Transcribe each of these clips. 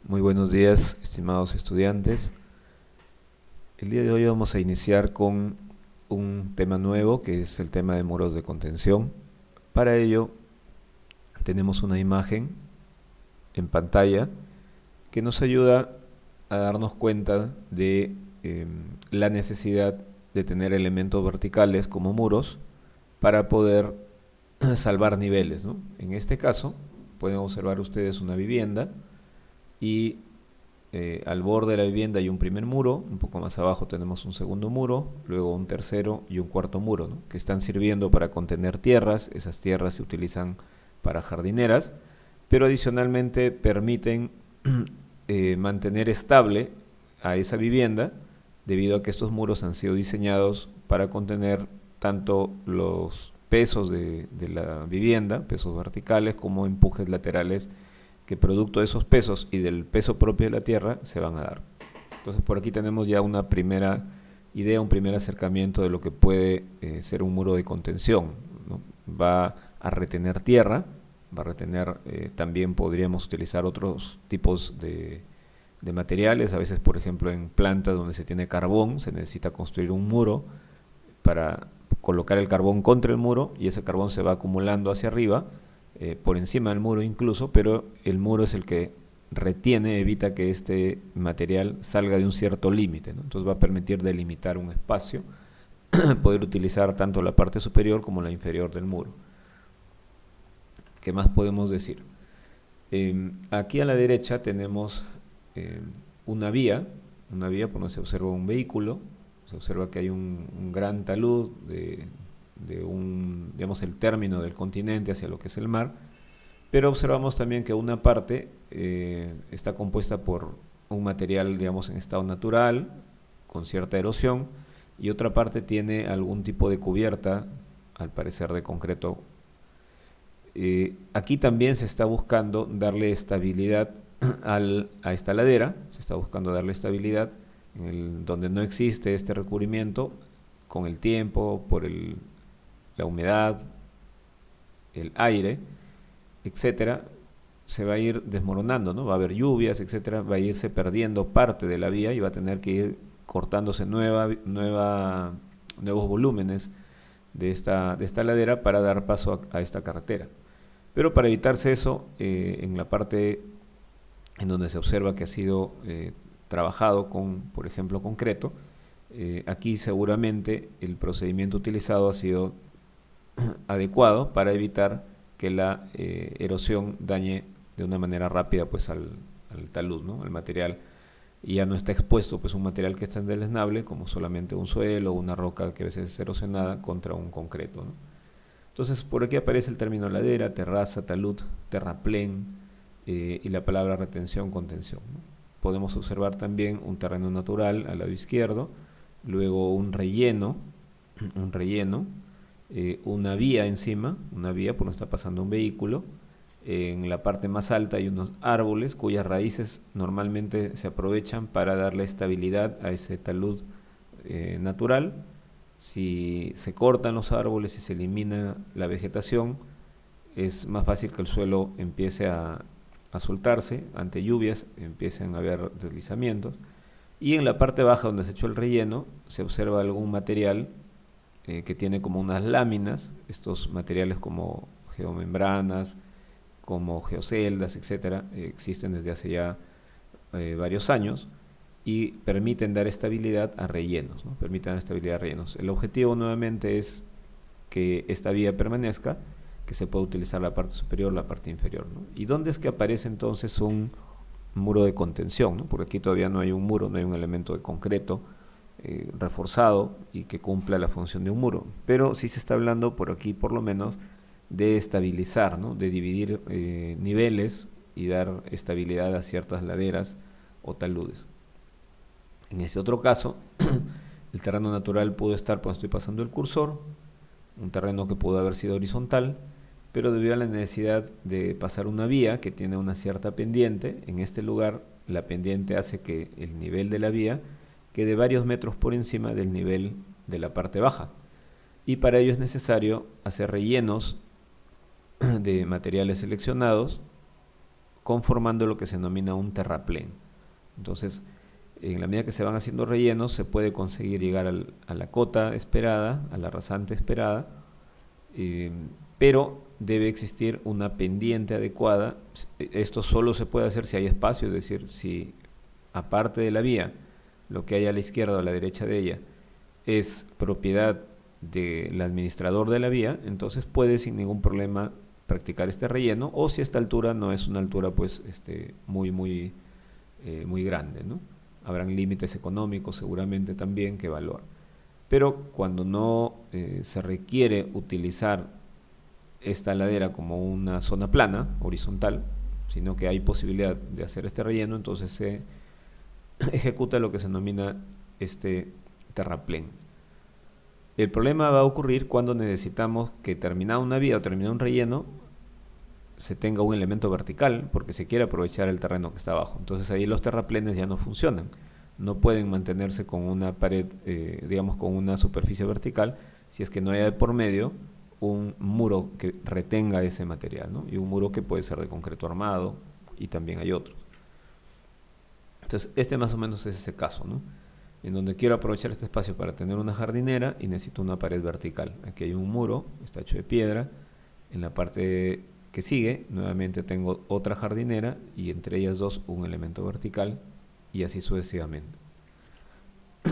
Muy buenos días, estimados estudiantes. El día de hoy vamos a iniciar con un tema nuevo, que es el tema de muros de contención. Para ello, tenemos una imagen en pantalla que nos ayuda a darnos cuenta de la necesidad de tener elementos verticales como muros para poder salvar niveles, ¿no? En este caso, pueden observar ustedes una vivienda y al borde de la vivienda hay un primer muro, un poco más abajo tenemos un segundo muro, luego un tercero y un cuarto muro, ¿no? Que están sirviendo para contener tierras. Esas tierras se utilizan para jardineras, pero adicionalmente permiten mantener estable a esa vivienda, debido a que estos muros han sido diseñados para contener tanto los pesos de la vivienda, pesos verticales, como empujes laterales que producto de esos pesos y del peso propio de la tierra se van a dar. Entonces por aquí tenemos ya una primera idea, un primer acercamiento de lo que puede ser un muro de contención, ¿no? Va a retener tierra, va a retener, también podríamos utilizar otros tipos de materiales. A veces, por ejemplo, en plantas donde se tiene carbón, se necesita construir un muro para colocar el carbón contra el muro, y ese carbón se va acumulando hacia arriba, por encima del muro incluso, pero el muro es el que retiene, evita que este material salga de un cierto límite, ¿no? Entonces va a permitir delimitar un espacio, poder utilizar tanto la parte superior como la inferior del muro. ¿Qué más podemos decir? Aquí a la derecha tenemos eh, una vía, por donde se observa un vehículo. Se observa que hay un gran talud digamos, el término del continente hacia lo que es el mar, pero observamos también que una parte está compuesta por un material, digamos, en estado natural, con cierta erosión, y otra parte tiene algún tipo de cubierta, al parecer de concreto. Aquí también se está buscando darle estabilidad a esta ladera, se está buscando darle estabilidad donde no existe este recubrimiento. Con el tiempo, por la humedad, el aire, etcétera, se va a ir desmoronando, ¿no? Va a haber lluvias, etcétera, va a irse perdiendo parte de la vía y va a tener que ir cortándose nuevos volúmenes de esta ladera para dar paso a esta carretera. Pero para evitarse eso, en la parte en donde se observa que ha sido trabajado con, por ejemplo, concreto, aquí seguramente el procedimiento utilizado ha sido adecuado para evitar que la erosión dañe de una manera rápida, pues, al talud, ¿no? Al material. Y ya no está expuesto, pues, un material que es tan deleznable como solamente un suelo o una roca que a veces es erosionada contra un concreto, ¿no? Entonces por aquí aparece el término ladera, terraza, talud, terraplén, y la palabra retención, contención, ¿no? Podemos observar también un terreno natural al lado izquierdo, luego un relleno, un relleno, una vía encima, una vía por donde está pasando un vehículo. En la parte más alta hay unos árboles cuyas raíces normalmente se aprovechan para darle estabilidad a ese talud natural. Si se cortan los árboles y se elimina la vegetación, es más fácil que el suelo empiece a soltarse ante lluvias, empiecen a haber deslizamientos. Y en la parte baja donde se echó el relleno se observa algún material que tiene como unas láminas. Estos materiales, como geomembranas, como geoceldas, etcétera, existen desde hace ya varios años y permiten dar estabilidad a rellenos, ¿no? Permiten dar estabilidad a rellenos. El objetivo nuevamente es que esta vía permanezca, que se pueda utilizar la parte superior, la parte inferior, ¿no? ¿Y dónde es que aparece entonces un muro de contención, ¿no? Porque aquí todavía no hay un muro, no hay un elemento de concreto reforzado y que cumpla la función de un muro, pero sí se está hablando por aquí, por lo menos, de estabilizar, ¿no? De dividir niveles y dar estabilidad a ciertas laderas o taludes. En ese otro caso, el terreno natural pudo estar, pues estoy pasando el cursor, un terreno que pudo haber sido horizontal, pero debido a la necesidad de pasar una vía que tiene una cierta pendiente, en este lugar la pendiente hace que el nivel de la vía quede varios metros por encima del nivel de la parte baja. Y para ello es necesario hacer rellenos de materiales seleccionados conformando lo que se denomina un terraplén. Entonces, en la medida que se van haciendo rellenos, se puede conseguir llegar a la cota esperada, a la rasante esperada, eh, pero debe existir una pendiente adecuada. Esto solo se puede hacer si hay espacio, es decir, si aparte de la vía, lo que hay a la izquierda o a la derecha de ella es propiedad del administrador de la vía, entonces puede sin ningún problema practicar este relleno, o si esta altura no es una altura pues muy grande, ¿no? Habrán límites económicos seguramente también que evaluar. Pero cuando no se requiere utilizar esta ladera como una zona plana, horizontal, sino que hay posibilidad de hacer este relleno, entonces se ejecuta lo que se denomina este terraplén. El problema va a ocurrir cuando necesitamos que terminada una vía o terminado un relleno se tenga un elemento vertical porque se quiere aprovechar el terreno que está abajo. Entonces ahí los terraplenes ya no funcionan. No pueden mantenerse con una pared, digamos con una superficie vertical, si es que no hay de por medio un muro que retenga ese material, ¿no? Y un muro que puede ser de concreto armado, y también hay otros. Entonces este más o menos es ese caso, ¿no? En donde quiero aprovechar este espacio para tener una jardinera y necesito una pared vertical. Aquí hay un muro, está hecho de piedra. En la parte que sigue, nuevamente tengo otra jardinera y entre ellas dos un elemento vertical, y así sucesivamente.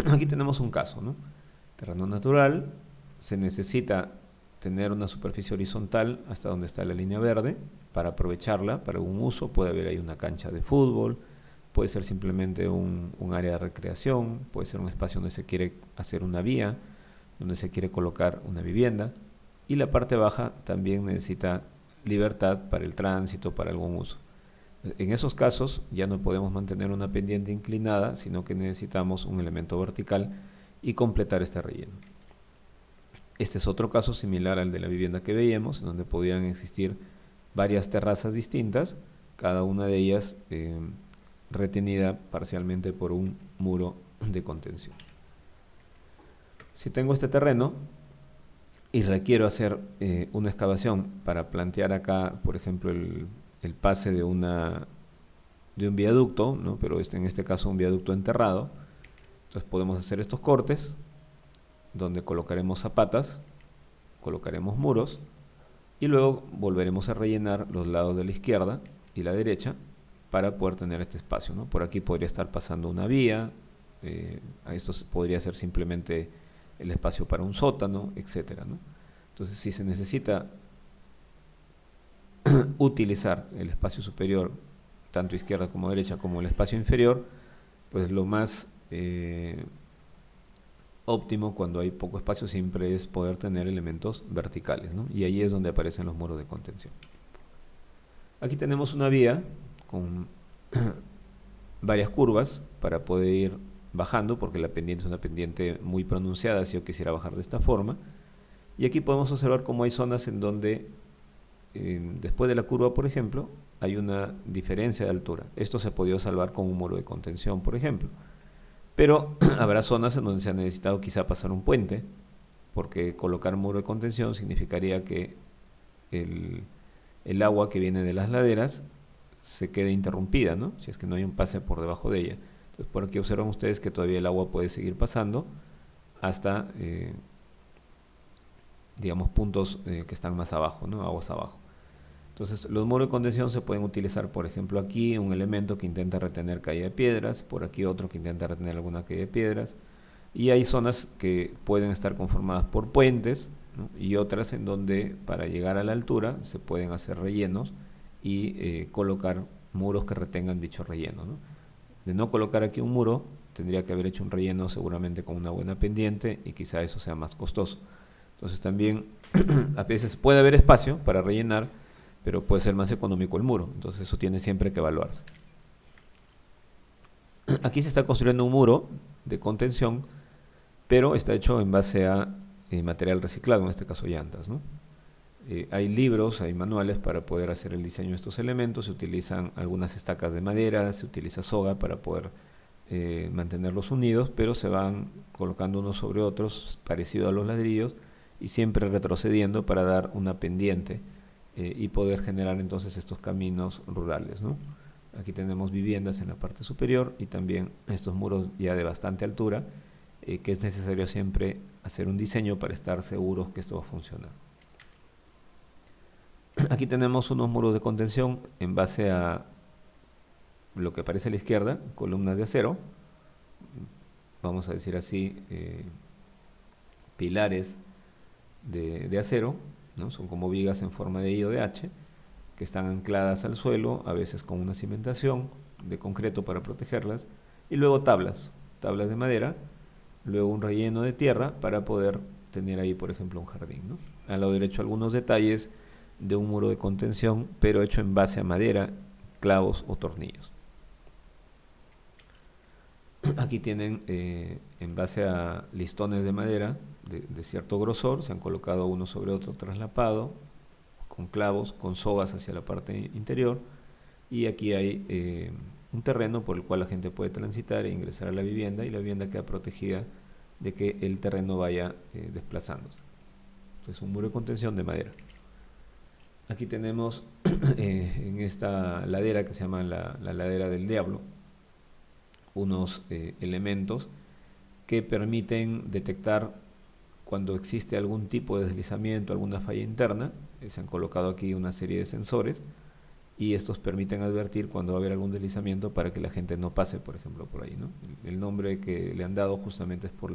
Aquí tenemos un caso, ¿no? Terreno natural, se necesita tener una superficie horizontal hasta donde está la línea verde para aprovecharla para algún uso. Puede haber ahí una cancha de fútbol, puede ser simplemente un área de recreación, puede ser un espacio donde se quiere hacer una vía, donde se quiere colocar una vivienda, y la parte baja también necesita libertad para el tránsito, para algún uso. En esos casos ya no podemos mantener una pendiente inclinada, sino que necesitamos un elemento vertical y completar este relleno. Este es otro caso similar al de la vivienda que veíamos, en donde podrían existir varias terrazas distintas, cada una de ellas retenida parcialmente por un muro de contención. Si tengo este terreno y requiero hacer una excavación para plantear acá, por ejemplo, el pase de un viaducto, ¿no? Pero en este caso un viaducto enterrado, entonces podemos hacer estos cortes, donde colocaremos zapatas, colocaremos muros, y luego volveremos a rellenar los lados de la izquierda y la derecha para poder tener este espacio, ¿no? Por aquí podría estar pasando una vía, a esto podría ser simplemente el espacio para un sótano, etcétera, ¿no? Entonces, si se necesita utilizar el espacio superior, tanto izquierda como derecha, como el espacio inferior, pues lo más óptimo cuando hay poco espacio siempre es poder tener elementos verticales, ¿no? Y ahí es donde aparecen los muros de contención. Aquí tenemos una vía con varias curvas para poder ir bajando, porque la pendiente es una pendiente muy pronunciada si yo quisiera bajar de esta forma. Y aquí podemos observar cómo hay zonas en donde después de la curva, por ejemplo, hay una diferencia de altura. Esto se ha podido salvar con un muro de contención, por ejemplo. Pero habrá zonas en donde se ha necesitado quizá pasar un puente, porque colocar un muro de contención significaría que el agua que viene de las laderas se quede interrumpida, ¿no? Si es que no hay un pase por debajo de ella. Entonces, por aquí observan ustedes que todavía el agua puede seguir pasando hasta, digamos, puntos que están más abajo, ¿no? Aguas abajo. Entonces, los muros de contención se pueden utilizar, por ejemplo, aquí un elemento que intenta retener caída de piedras, por aquí otro que intenta retener alguna caída de piedras, y hay zonas que pueden estar conformadas por puentes, ¿no? Y otras en donde para llegar a la altura se pueden hacer rellenos y colocar muros que retengan dicho relleno, ¿no? De no colocar aquí un muro, tendría que haber hecho un relleno seguramente con una buena pendiente y quizá eso sea más costoso. Entonces también a veces puede haber espacio para rellenar, pero puede ser más económico el muro, entonces eso tiene siempre que evaluarse. Aquí se está construyendo un muro de contención, pero está hecho en base a material reciclado, en este caso llantas, ¿no? Hay libros, hay manuales para poder hacer el diseño de estos elementos, se utilizan algunas estacas de madera, se utiliza soga para poder mantenerlos unidos, pero se van colocando unos sobre otros, parecido a los ladrillos, y siempre retrocediendo para dar una pendiente y poder generar entonces estos caminos rurales, ¿no? Aquí tenemos viviendas en la parte superior y también estos muros ya de bastante altura, que es necesario siempre hacer un diseño para estar seguros que esto va a funcionar. Aquí tenemos unos muros de contención en base a lo que aparece a la izquierda, columnas de acero, vamos a decir así, pilares de acero, ¿no? Son como vigas en forma de I o de H, que están ancladas al suelo, a veces con una cimentación de concreto para protegerlas, y luego tablas de madera, luego un relleno de tierra para poder tener ahí, por ejemplo, un jardín, ¿no? Al lado derecho algunos detalles de un muro de contención, pero hecho en base a madera, clavos o tornillos. Aquí tienen, en base a listones de madera de cierto grosor, se han colocado uno sobre otro traslapado, con clavos, con sogas hacia la parte interior, y aquí hay un terreno por el cual la gente puede transitar e ingresar a la vivienda, y la vivienda queda protegida de que el terreno vaya desplazándose. Entonces, un muro de contención de madera. Aquí tenemos en esta ladera que se llama la ladera del diablo, unos elementos que permiten detectar cuando existe algún tipo de deslizamiento, alguna falla interna. Se han colocado aquí una serie de sensores y estos permiten advertir cuando va a haber algún deslizamiento para que la gente no pase, por ejemplo, por ahí, ¿no? El nombre que le han dado justamente es por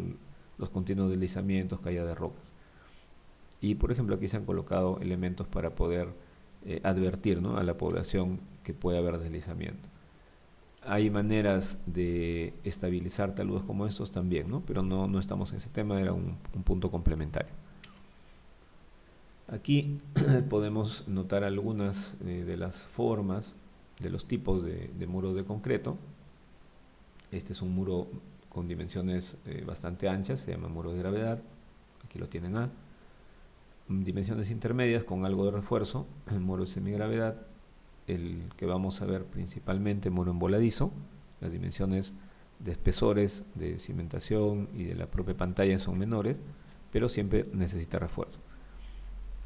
los continuos deslizamientos, caída de rocas. Y, por ejemplo, aquí se han colocado elementos para poder advertir, ¿no?, a la población que puede haber deslizamiento. Hay maneras de estabilizar taludes como estos también, ¿no? Pero no estamos en ese tema, era un punto complementario. Aquí podemos notar algunas de las formas, de los tipos de muros de concreto. Este es un muro con dimensiones bastante anchas, se llama muro de gravedad, aquí lo tienen A. Dimensiones intermedias con algo de refuerzo, el muro de semigravedad, el que vamos a ver principalmente, muro envoladizo. Las dimensiones de espesores, de cimentación y de la propia pantalla son menores, pero siempre necesita refuerzo.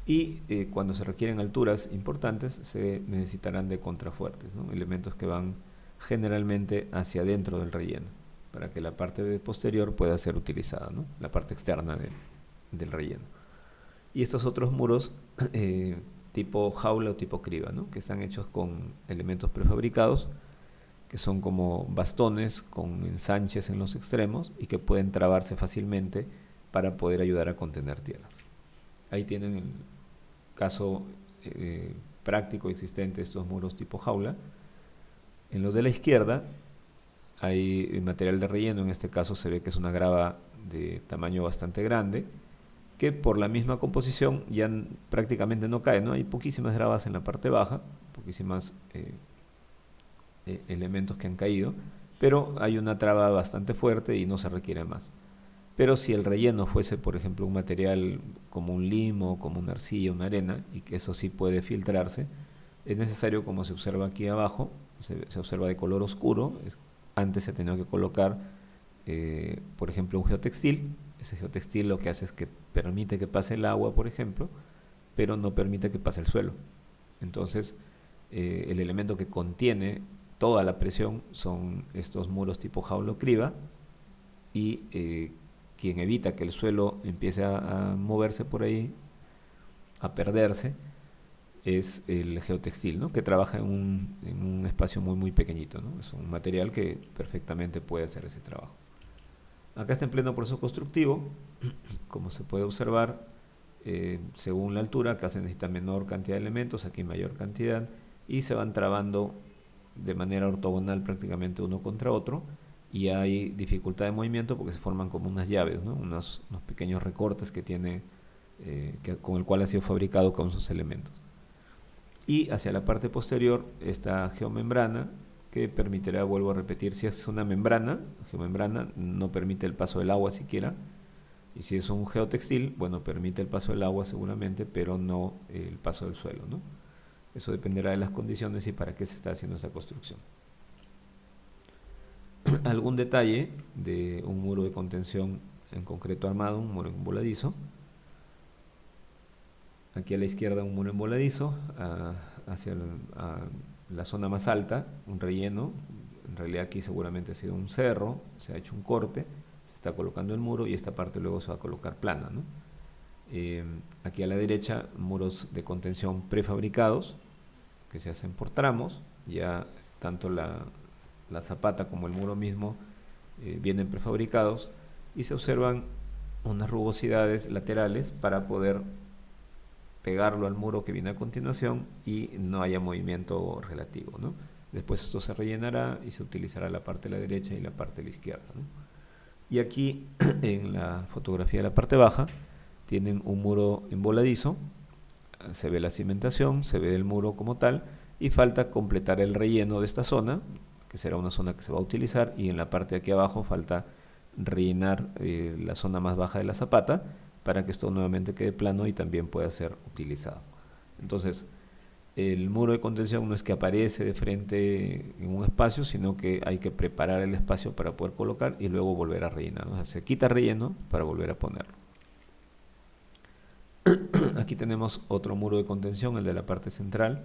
Y cuando se requieren alturas importantes, se necesitarán de contrafuertes, ¿no?, elementos que van generalmente hacia adentro del relleno, para que la parte posterior pueda ser utilizada, ¿no?, la parte externa del relleno. Y estos otros muros tipo jaula o tipo criba, ¿no?, que están hechos con elementos prefabricados, que son como bastones con ensanches en los extremos y que pueden trabarse fácilmente para poder ayudar a contener tierras. Ahí tienen el caso práctico existente de estos muros tipo jaula. En los de la izquierda hay material de relleno, en este caso se ve que es una grava de tamaño bastante grande, que por la misma composición ya prácticamente no cae, ¿no? Hay poquísimas gravas en la parte baja, poquísimas elementos que han caído, pero hay una traba bastante fuerte y no se requiere más. Pero si el relleno fuese, por ejemplo, un material como un limo, como una arcilla, una arena, y que eso sí puede filtrarse, es necesario, como se observa aquí abajo, se observa de color oscuro. Antes se ha tenido que colocar, por ejemplo, un geotextil. Ese geotextil lo que hace es que permite que pase el agua, por ejemplo, pero no permite que pase el suelo. Entonces, el elemento que contiene toda la presión son estos muros tipo jaula o criba, y quien evita que el suelo empiece a moverse por ahí, a perderse, es el geotextil, ¿no?, que trabaja en un espacio muy pequeñito, ¿no? Es un material que perfectamente puede hacer ese trabajo. Acá está en pleno proceso constructivo. Como se puede observar, según la altura, acá se necesita menor cantidad de elementos, aquí mayor cantidad, y se van trabando de manera ortogonal prácticamente uno contra otro, y hay dificultad de movimiento porque se forman como unas llaves, ¿no?, unos pequeños recortes que tiene, con el cual ha sido fabricado con sus elementos. Y hacia la parte posterior esta geomembrana, que permitirá, vuelvo a repetir, si es una membrana, geomembrana, no permite el paso del agua siquiera, y si es un geotextil, bueno, permite el paso del agua seguramente, pero no el paso del suelo, ¿no? Eso dependerá de las condiciones y para qué se está haciendo esa construcción. Algún detalle de un muro de contención en concreto armado, un muro voladizo. Aquí a la izquierda un muro emboladizo, hacia la zona más alta, un relleno. En realidad aquí seguramente ha sido un cerro, se ha hecho un corte, se está colocando el muro y esta parte luego se va a colocar plana, ¿no? Aquí a la derecha muros de contención prefabricados que se hacen por tramos, ya tanto la zapata como el muro mismo vienen prefabricados y se observan unas rugosidades laterales para poder pegarlo al muro que viene a continuación y no haya movimiento relativo, ¿no? Después esto se rellenará y se utilizará la parte de la derecha y la parte de la izquierda, ¿no? Y aquí en la fotografía de la parte baja tienen un muro emboladizo, se ve la cimentación, se ve el muro como tal y falta completar el relleno de esta zona, que será una zona que se va a utilizar, y en la parte de aquí abajo falta rellenar la zona más baja de la zapata para que esto nuevamente quede plano y también pueda ser utilizado. Entonces, el muro de contención no es que aparece de frente en un espacio, sino que hay que preparar el espacio para poder colocar y luego volver a rellenar. O sea, se quita relleno para volver a ponerlo. Aquí tenemos otro muro de contención, el de la parte central.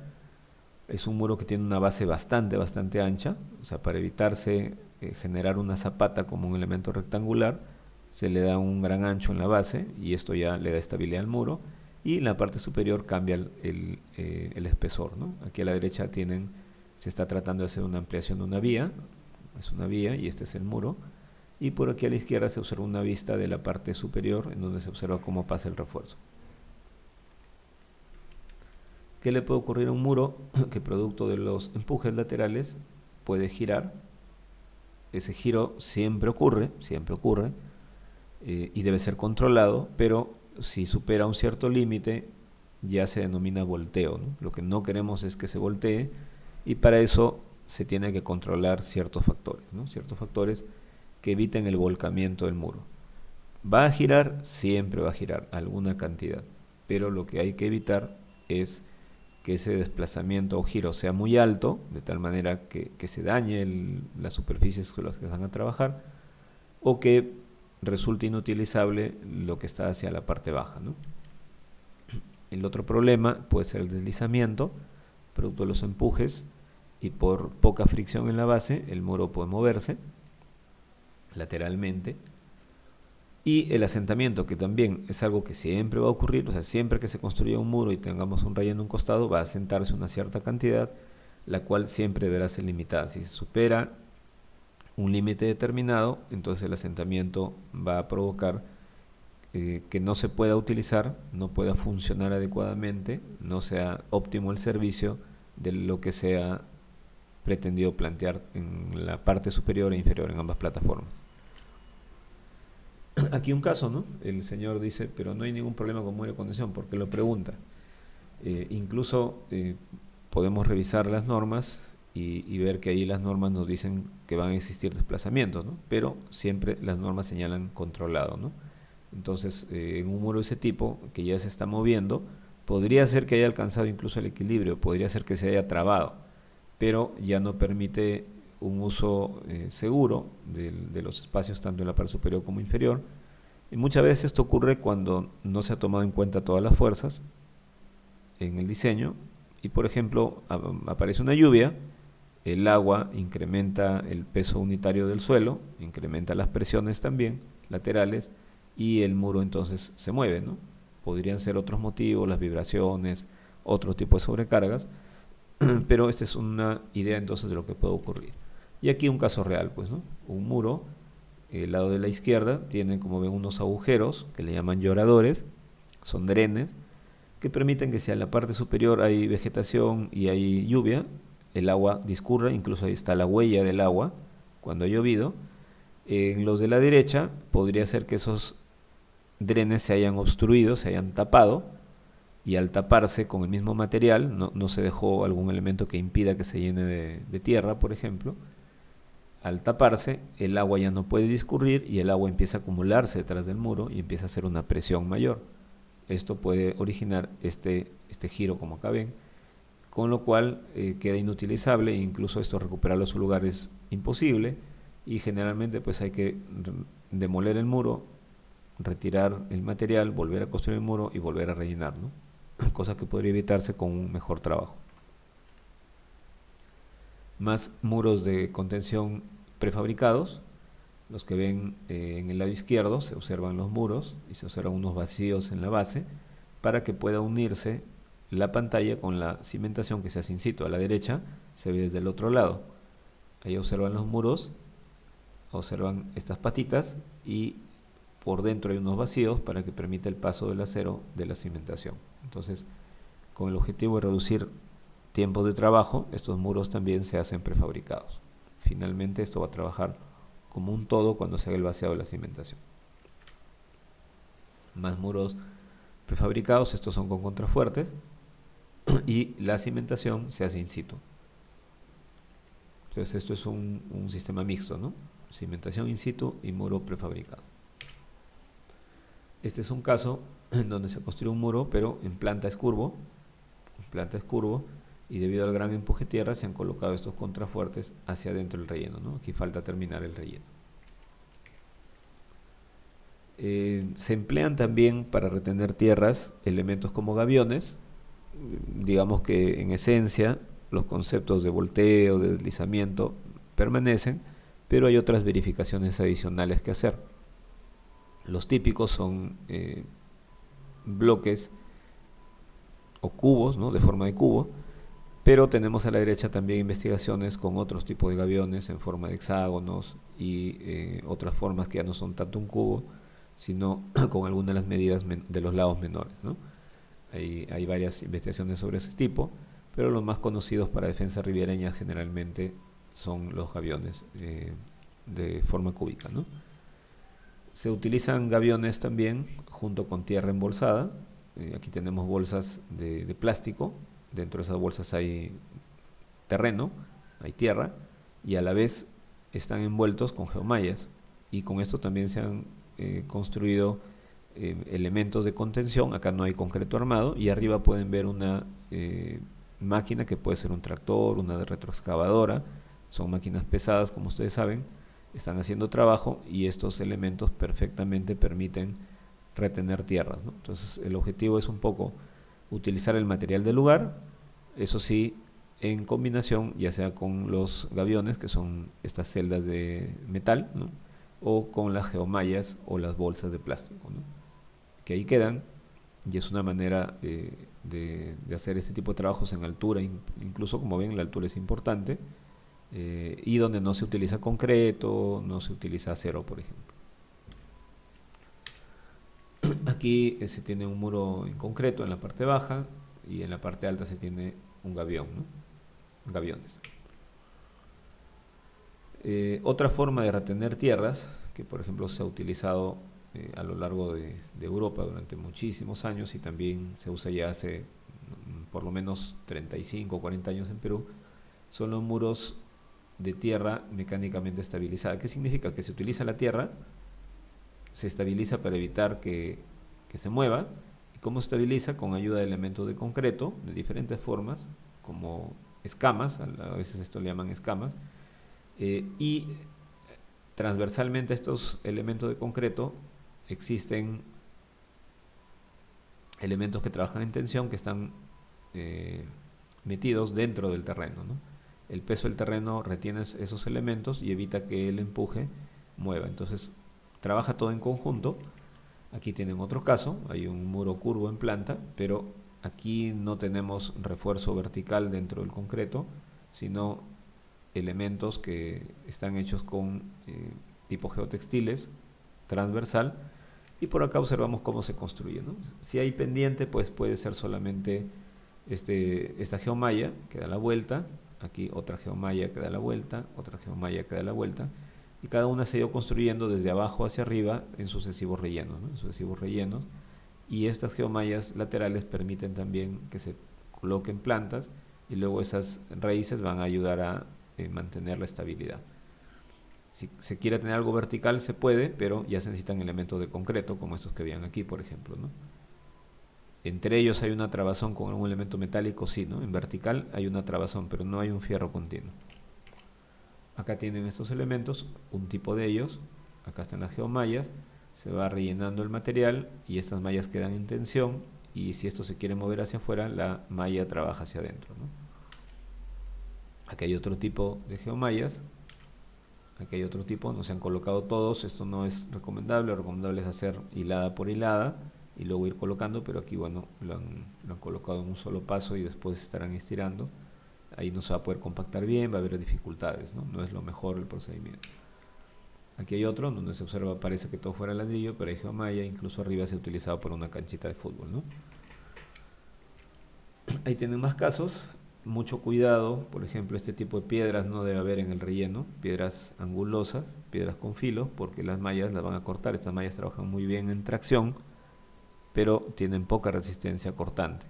Es un muro que tiene una base bastante ancha, o sea, para evitarse generar una zapata como un elemento rectangular, se le da un gran ancho en la base y esto ya le da estabilidad al muro, y en la parte superior cambia el espesor, ¿no? Aquí a la derecha se está tratando de hacer una ampliación de una vía, es una vía y este es el muro, y por aquí a la izquierda se observa una vista de la parte superior en donde se observa cómo pasa el refuerzo. ¿Qué le puede ocurrir a un muro que producto de los empujes laterales puede girar? Ese giro siempre ocurre, y debe ser controlado, pero si supera un cierto límite ya se denomina volteo, ¿no? Lo que no queremos es que se voltee y para eso se tiene que controlar ciertos factores, ¿no? Ciertos factores que eviten el volcamiento del muro. ¿Va a girar? Siempre va a girar alguna cantidad, pero lo que hay que evitar es que ese desplazamiento o giro sea muy alto, de tal manera que se dañe las superficies con las que van a trabajar, o que resulte inutilizable lo que está hacia la parte baja, ¿no? El otro problema puede ser el deslizamiento, producto de los empujes, y por poca fricción en la base, el muro puede moverse lateralmente. Y el asentamiento, que también es algo que siempre va a ocurrir, o sea, siempre que se construya un muro y tengamos un relleno en un costado, va a asentarse una cierta cantidad, la cual siempre deberá ser limitada. Si se supera un límite determinado, entonces el asentamiento va a provocar que no se pueda utilizar, no pueda funcionar adecuadamente, no sea óptimo el servicio de lo que se ha pretendido plantear en la parte superior e inferior en ambas plataformas. Aquí un caso, ¿no? El señor dice, pero no hay ningún problema con muro de contención, porque lo pregunta. Incluso podemos revisar las normas y ver que ahí las normas nos dicen que van a existir desplazamientos, ¿no? Pero siempre las normas señalan controlado, ¿no? Entonces, en un muro de ese tipo, que ya se está moviendo, podría ser que haya alcanzado incluso el equilibrio, podría ser que se haya trabado, pero ya no permite un uso seguro de los espacios tanto en la parte superior como inferior. Y muchas veces esto ocurre cuando no se ha tomado en cuenta todas las fuerzas en el diseño y, por ejemplo, aparece una lluvia, el agua incrementa el peso unitario del suelo, incrementa las presiones también laterales y el muro entonces se mueve, ¿no? Podrían ser otros motivos, las vibraciones, otro tipo de sobrecargas, pero esta es una idea entonces de lo que puede ocurrir. Y aquí un caso real, pues, ¿no? Un muro, el lado de la izquierda, tiene, como ven, unos agujeros que le llaman lloradores, son drenes, que permiten que si en la parte superior hay vegetación y hay lluvia, el agua discurra, incluso ahí está la huella del agua cuando ha llovido. En los de la derecha podría ser que esos drenes se hayan obstruido, se hayan tapado, y al taparse con el mismo material, no se dejó algún elemento que impida que se llene de tierra, por ejemplo. Al taparse, el agua ya no puede discurrir y el agua empieza a acumularse detrás del muro y empieza a hacer una presión mayor. Esto puede originar este giro, como acá ven, con lo cual queda inutilizable e incluso esto recuperarlo a su lugar es imposible y generalmente pues hay que demoler el muro, retirar el material, volver a construir el muro y volver a rellenar, ¿no? cosa que podría evitarse con un mejor trabajo. Más muros de contención prefabricados. Los que ven en el lado izquierdo se observan los muros y se observan unos vacíos en la base para que pueda unirse la pantalla con la cimentación que se hace in situ. A la derecha se ve desde el otro lado. Ahí observan los muros, observan estas patitas y por dentro hay unos vacíos para que permita el paso del acero de la cimentación. Entonces, con el objetivo de reducir tiempos de trabajo, estos muros también se hacen prefabricados. Finalmente, esto va a trabajar como un todo cuando se haga el vaciado de la cimentación. Más muros prefabricados, estos son con contrafuertes y la cimentación se hace in situ. Entonces esto es un sistema mixto, ¿no? Cimentación in situ y muro prefabricado. Este es un caso en donde se construye un muro, pero en planta es curvo, y debido al gran empuje tierra se han colocado estos contrafuertes hacia adentro del relleno, ¿no? Aquí falta terminar el relleno. Se emplean también para retener tierras elementos como gaviones. Digamos que en esencia los conceptos de volteo, de deslizamiento permanecen, pero hay otras verificaciones adicionales que hacer. Los típicos son bloques o cubos, ¿no? De forma de cubo, pero tenemos a la derecha también investigaciones con otros tipos de gaviones en forma de hexágonos y otras formas que ya no son tanto un cubo, sino con algunas de las medidas de los lados menores, ¿no? Hay varias investigaciones sobre ese tipo, pero los más conocidos para defensa ribereña generalmente son los gaviones de forma cúbica, ¿no? Se utilizan gaviones también junto con tierra embolsada. Aquí tenemos bolsas de plástico. Dentro de esas bolsas hay terreno, hay tierra, y a la vez están envueltos con geomallas. Y con esto también se han construido elementos de contención. Acá no hay concreto armado, y arriba pueden ver una máquina que puede ser un tractor, una retroexcavadora. Son máquinas pesadas, como ustedes saben, están haciendo trabajo y estos elementos perfectamente permiten retener tierras, ¿no? Entonces el objetivo es un poco utilizar el material del lugar, eso sí, en combinación ya sea con los gaviones, que son estas celdas de metal, ¿no? O con las geomallas o las bolsas de plástico, ¿no? Que ahí quedan, y es una manera de hacer este tipo de trabajos en altura. Incluso, como ven, la altura es importante, y donde no se utiliza concreto, no se utiliza acero, por ejemplo. Aquí se tiene un muro en concreto en la parte baja, y en la parte alta se tiene un gavión, ¿no? Gaviones. Otra forma de retener tierras, que por ejemplo se ha utilizado a lo largo de Europa durante muchísimos años, y también se usa ya hace por lo menos 35 o 40 años en Perú, son los muros de tierra mecánicamente estabilizada. ¿Qué significa? Que se utiliza la tierra, se estabiliza para evitar que se mueva. ¿Y cómo se estabiliza? Con ayuda de elementos de concreto de diferentes formas, como escamas, a veces esto le llaman escamas, y transversalmente a estos elementos de concreto existen elementos que trabajan en tensión, que están metidos dentro del terreno, ¿no? El peso del terreno retiene esos elementos y evita que el empuje mueva. Entonces trabaja todo en conjunto. Aquí tienen otro caso, hay un muro curvo en planta, pero aquí no tenemos refuerzo vertical dentro del concreto, sino elementos que están hechos con tipo geotextiles, transversal, y por acá observamos cómo se construye, ¿no? Si hay pendiente, pues puede ser solamente esta geomalla que da la vuelta, aquí otra geomalla que da la vuelta, otra geomalla que da la vuelta, y cada una se ha ido construyendo desde abajo hacia arriba en sucesivos rellenos, ¿no? En sucesivos rellenos, y estas geomallas laterales permiten también que se coloquen plantas, y luego esas raíces van a ayudar a mantener la estabilidad. Si se quiere tener algo vertical se puede, pero ya se necesitan elementos de concreto, como estos que veían aquí, por ejemplo, ¿no? Entre ellos hay una trabazón con algún elemento metálico, sí, ¿no? En vertical hay una trabazón, pero no hay un fierro continuo. Acá tienen estos elementos, un tipo de ellos. Acá están las geomallas, se va rellenando el material y estas mallas quedan en tensión y si esto se quiere mover hacia afuera, la malla trabaja hacia adentro, ¿no? Aquí hay otro tipo de geomallas. Aquí hay otro tipo, no se han colocado todos, esto no es recomendable, lo recomendable es hacer hilada por hilada y luego ir colocando, pero aquí bueno, lo han colocado en un solo paso y después estarán estirando. Ahí no se va a poder compactar bien, va a haber dificultades, ¿no? No es lo mejor el procedimiento. Aquí hay otro donde se observa, parece que todo fuera ladrillo, pero hay geomalla, incluso arriba se ha utilizado por una canchita de fútbol, ¿no? Ahí tienen más casos, mucho cuidado, por ejemplo, este tipo de piedras no debe haber en el relleno, piedras angulosas, piedras con filo, porque las mallas las van a cortar. Estas mallas trabajan muy bien en tracción, pero tienen poca resistencia cortante.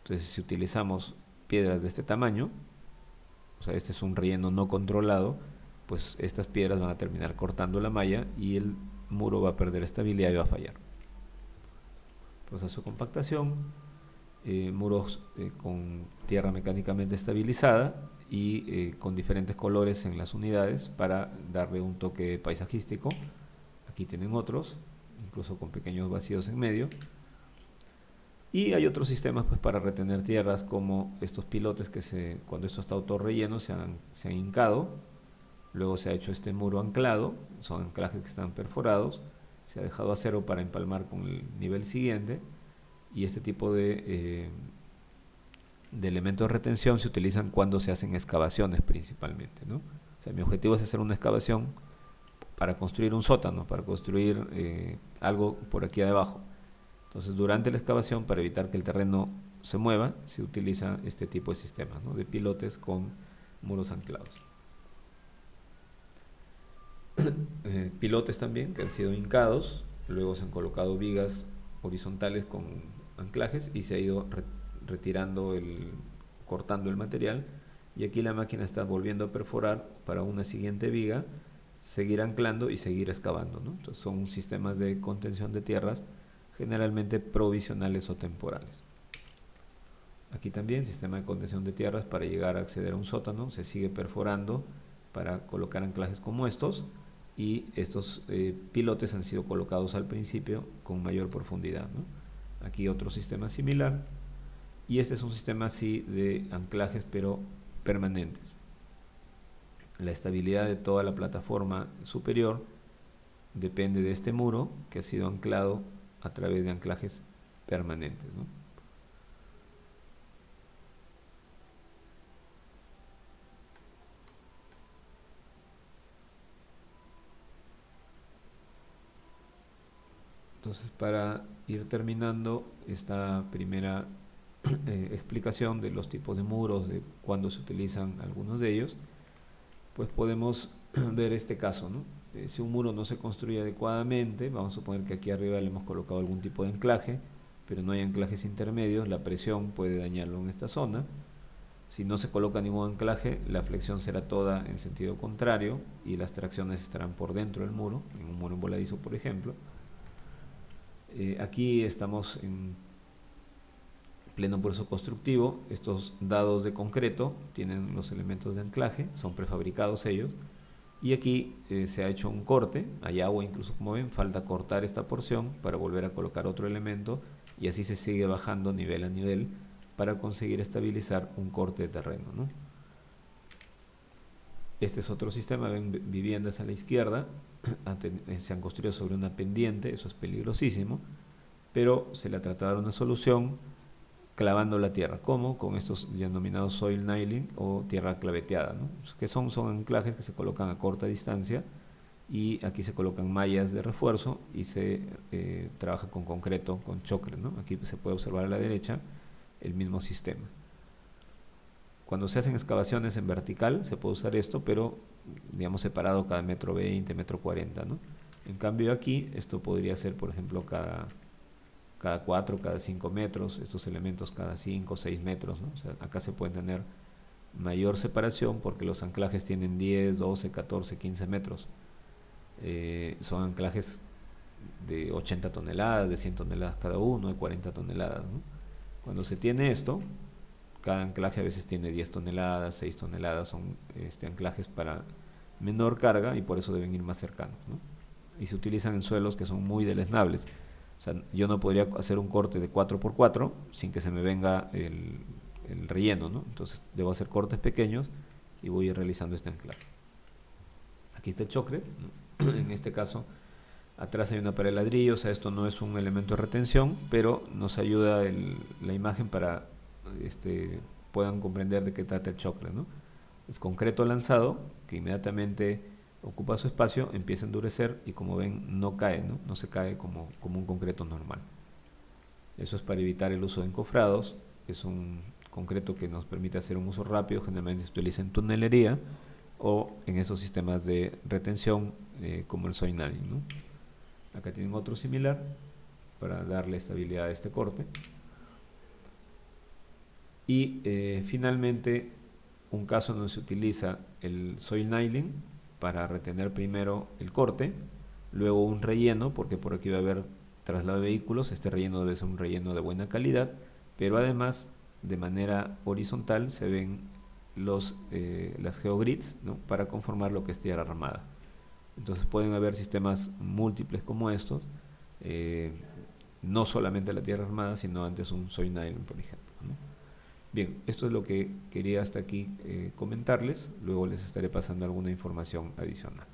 Entonces, si utilizamos piedras de este tamaño, o sea, este es un relleno no controlado, pues estas piedras van a terminar cortando la malla y el muro va a perder estabilidad y va a fallar. Proceso de compactación, muros con tierra mecánicamente estabilizada y con diferentes colores en las unidades para darle un toque paisajístico. Aquí tienen otros, incluso con pequeños vacíos en medio. Y hay otros sistemas pues, para retener tierras, como estos pilotes que cuando esto está todo relleno se han hincado. Luego se ha hecho este muro anclado, son anclajes que están perforados, se ha dejado a cero para empalmar con el nivel siguiente, y este tipo de elementos de retención se utilizan cuando se hacen excavaciones principalmente, ¿no? O sea, mi objetivo es hacer una excavación para construir un sótano, para construir algo por aquí abajo. Entonces, durante la excavación, para evitar que el terreno se mueva, se utiliza este tipo de sistemas, ¿no? De pilotes con muros anclados. Pilotes también que han sido hincados, luego se han colocado vigas horizontales con anclajes y se ha ido retirando cortando el material, y aquí la máquina está volviendo a perforar para una siguiente viga, seguir anclando y seguir excavando, ¿no? Entonces son sistemas de contención de tierras generalmente provisionales o temporales. Aquí también sistema de contención de tierras para llegar a acceder a un sótano, se sigue perforando para colocar anclajes como estos, y estos pilotes han sido colocados al principio con mayor profundidad, ¿no? Aquí otro sistema similar, y este es un sistema así de anclajes pero permanentes. La estabilidad de toda la plataforma superior depende de este muro que ha sido anclado a través de anclajes permanentes, ¿no? Entonces, para ir terminando esta primera explicación de los tipos de muros, de cuándo se utilizan algunos de ellos, pues podemos ver este caso, ¿no? Si un muro no se construye adecuadamente, vamos a suponer que aquí arriba le hemos colocado algún tipo de anclaje, pero no hay anclajes intermedios, la presión puede dañarlo en esta zona. Si no se coloca ningún anclaje, la flexión será toda en sentido contrario y las tracciones estarán por dentro del muro, en un muro voladizo por ejemplo. Aquí estamos en pleno proceso constructivo. Estos dados de concreto tienen los elementos de anclaje, son prefabricados ellos, y aquí se ha hecho un corte, hay agua incluso, como ven, falta cortar esta porción para volver a colocar otro elemento, y así se sigue bajando nivel a nivel para conseguir estabilizar un corte de terreno, ¿no? Este es otro sistema, ven viviendas a la izquierda, se han construido sobre una pendiente, eso es peligrosísimo, pero se le ha tratado de dar una solución clavando la tierra. ¿Cómo? Con estos denominados soil nailing o tierra claveteada, ¿no? Que son anclajes que se colocan a corta distancia, y aquí se colocan mallas de refuerzo y se trabaja con concreto, con chocre, ¿no? Aquí se puede observar a la derecha el mismo sistema. Cuando se hacen excavaciones en vertical se puede usar esto, pero digamos separado cada metro 20, metro 40, ¿no? En cambio aquí esto podría ser, por ejemplo, cada 4, cada 5 metros, estos elementos cada 5 o 6 metros, ¿no? O sea, acá se puede tener mayor separación porque los anclajes tienen 10, 12, 14, 15 metros. Son anclajes de 80 toneladas, de 100 toneladas cada uno, de 40 toneladas, ¿no? Cuando se tiene esto, cada anclaje a veces tiene 10 toneladas, 6 toneladas, son anclajes para menor carga y por eso deben ir más cercanos, ¿no? Y se utilizan en suelos que son muy deleznables. O sea, yo no podría hacer un corte de 4x4 sin que se me venga el relleno, ¿no? Entonces debo hacer cortes pequeños y voy a ir realizando este anclaje. Aquí está el chocre, ¿no? En este caso atrás hay una pared de ladrillos. O sea, esto no es un elemento de retención, pero nos ayuda la imagen para puedan comprender de qué trata el chocre, ¿no? Es concreto lanzado que inmediatamente ocupa su espacio, empieza a endurecer y, como ven, no cae, ¿no? No se cae como un concreto normal. Eso es para evitar el uso de encofrados. Es un concreto que nos permite hacer un uso rápido, generalmente se utiliza en tunelería o en esos sistemas de retención como el soil nailing, ¿no? Acá tienen otro similar para darle estabilidad a este corte. Y finalmente, un caso donde se utiliza el soil nailing para retener primero el corte, luego un relleno, porque por aquí va a haber traslado de vehículos. Este relleno debe ser un relleno de buena calidad, pero además de manera horizontal se ven las geogrids, ¿no? Para conformar lo que es tierra armada. Entonces pueden haber sistemas múltiples como estos, no solamente la tierra armada, sino antes un soil nailing, por ejemplo, ¿no? Bien, esto es lo que quería hasta aquí comentarles. Luego les estaré pasando alguna información adicional.